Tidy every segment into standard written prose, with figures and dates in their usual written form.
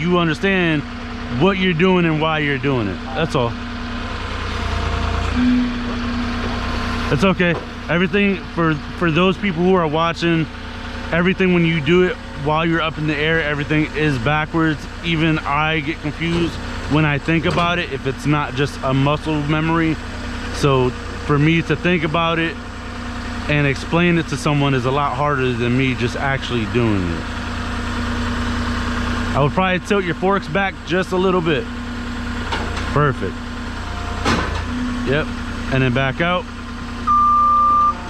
you understand what you're doing and why you're doing it. That's all. It's okay. Everything for those people who are watching, everything when you do it while you're up in the air, everything is backwards. Even I get confused when I think about it, if it's not just a muscle memory. So for me to think about it and explain it to someone is a lot harder than me just actually doing it. I would probably tilt your forks back just a little bit. Perfect. Yep. And then back out.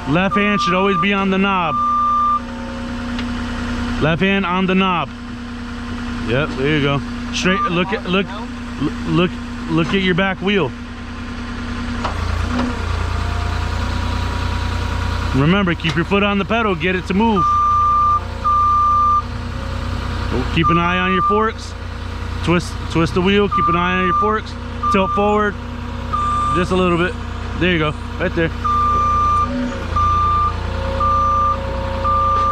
Left hand should always be on the knob. Left hand on the knob. Yep, there you go. Straight, look at your back wheel. Remember, keep your foot on the pedal, get it to move. Keep an eye on your forks. Twist the wheel, keep an eye on your forks. Tilt forward, just a little bit. There you go, right there.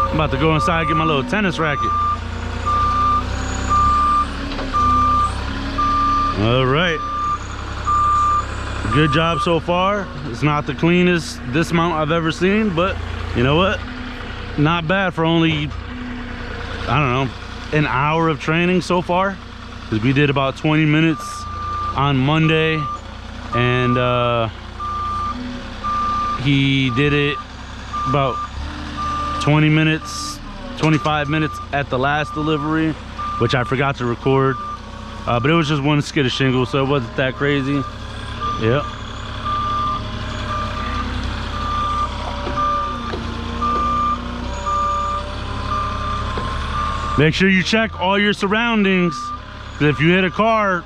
I'm about to go inside and get my little tennis racket. All right. Good job so far. It's not the cleanest dismount I've ever seen, but you know what? Not bad for only, I don't know, an hour of training so far. Because we did about 20 minutes on Monday, and he did it about 20 minutes, 25 minutes at the last delivery, which I forgot to record. But it was just one skid of shingle, so it wasn't that crazy. Yep. Make sure you check all your surroundings, because if you hit a car,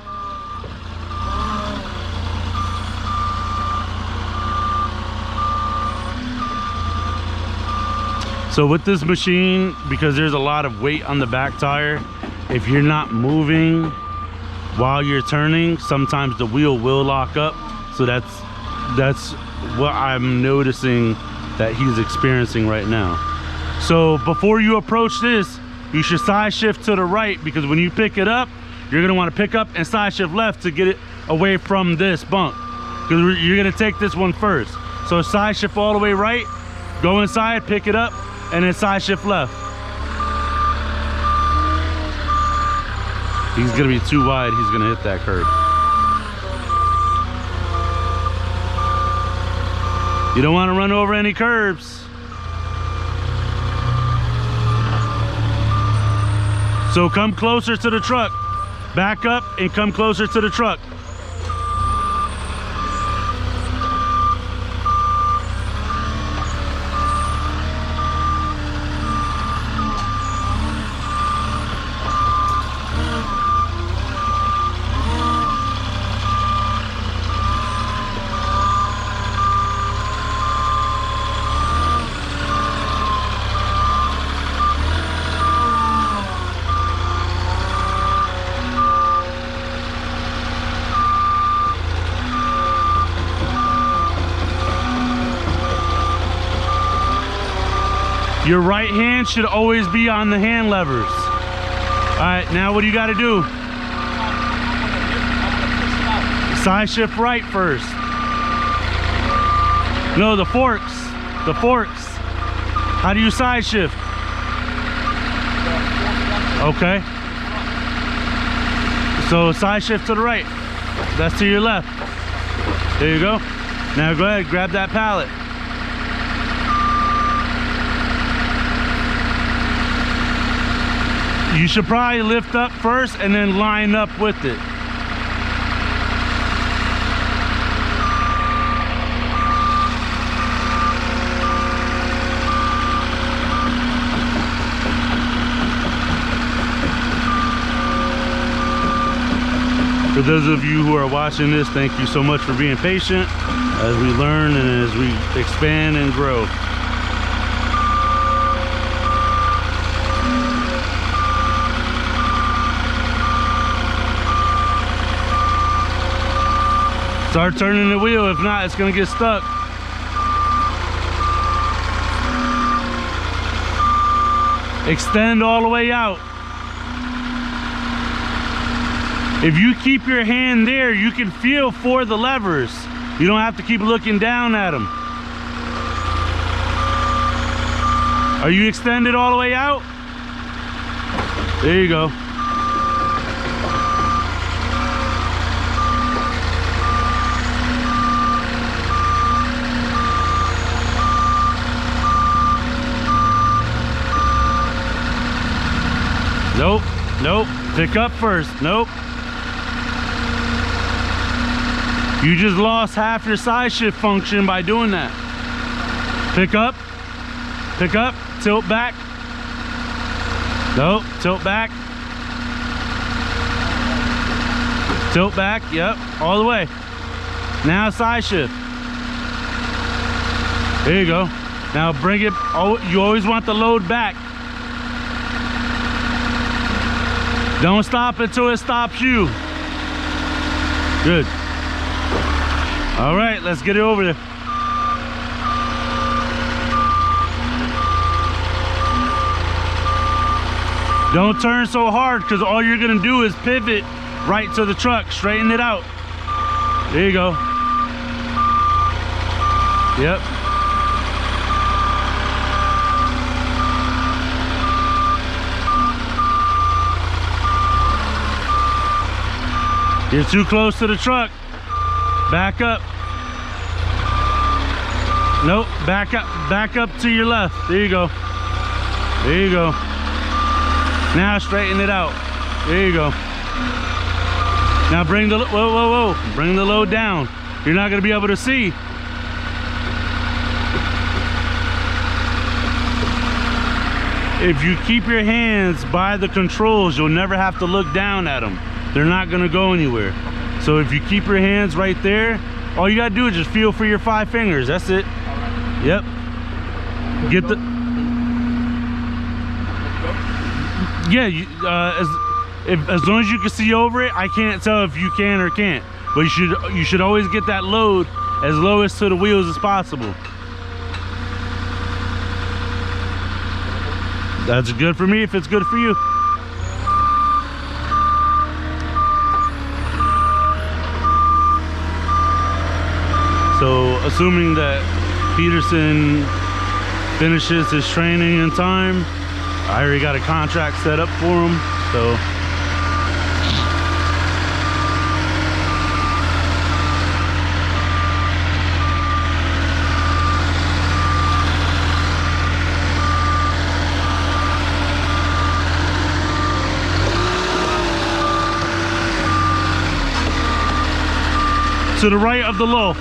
so with this machine, because there's a lot of weight on the back tire, if you're not moving while you're turning, sometimes the wheel will lock up. So that's what I'm noticing that he's experiencing right now. So before you approach this, you should side shift to the right, because when you pick it up, you're gonna want to pick up and side shift left to get it away from this bump, because you're gonna take this one first. So side shift all the way right, go inside, pick it up, and then side shift left. He's gonna be too wide, he's gonna hit that curb. You don't want to run over any curbs. So come closer to the truck. Back up and come closer to the truck. Your right hand should always be on the hand levers. All right, now what do you got to do? Side shift right first. No, the forks. The forks. How do you side shift? Okay. So side shift to the right. That's to your left. There you go. Now go ahead, grab that pallet. You should probably lift up first and then line up with it. For those of you who are watching this, thank you so much for being patient as we learn and as we expand and grow. Start turning the wheel, if not, it's gonna get stuck. Extend all the way out. If you keep your hand there, you can feel for the levers. You don't have to keep looking down at them. Are you extended all the way out? There you go. Nope, nope. Pick up first. Nope. You just lost half your side shift function by doing that. Pick up, tilt back. Nope, tilt back. Tilt back, yep, all the way. Now side shift. There you go. Now bring it, oh, you always want the load back. Don't stop until it stops you. Good. All right, let's get it over there. Don't turn so hard, because all you're gonna do is pivot right to the truck. Straighten it out. There you go. Yep. You're too close to the truck. Back up. Nope, back up to your left. There you go. There you go. Now straighten it out. There you go. Now bring the, whoa. Bring the load down. You're not gonna be able to see. If you keep your hands by the controls, you'll never have to look down at them. They're not gonna go anywhere. So if you keep your hands right there, all you gotta do is just feel for your 5 fingers. That's it. Yep. Get the. Yeah. As long as you can see over it, I can't tell if you can or can't. But you should always get that load as lowest to the wheels as possible. That's good for me if it's good for you. So assuming that Peterson finishes his training in time, I already got a contract set up for him, so. To the right of the low.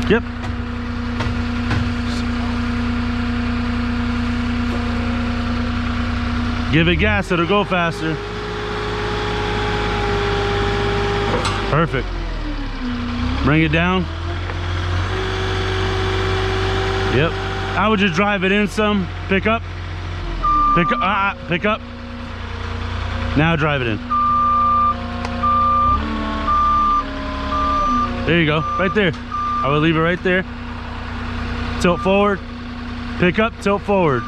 Yep. Give it gas, it'll go faster. Perfect. Bring it down. Yep. I would just drive it in some. Pick up. Pick up. Pick up. Now drive it in. There you go. Right there. I would leave it right there. Tilt forward. Pick up, tilt forward.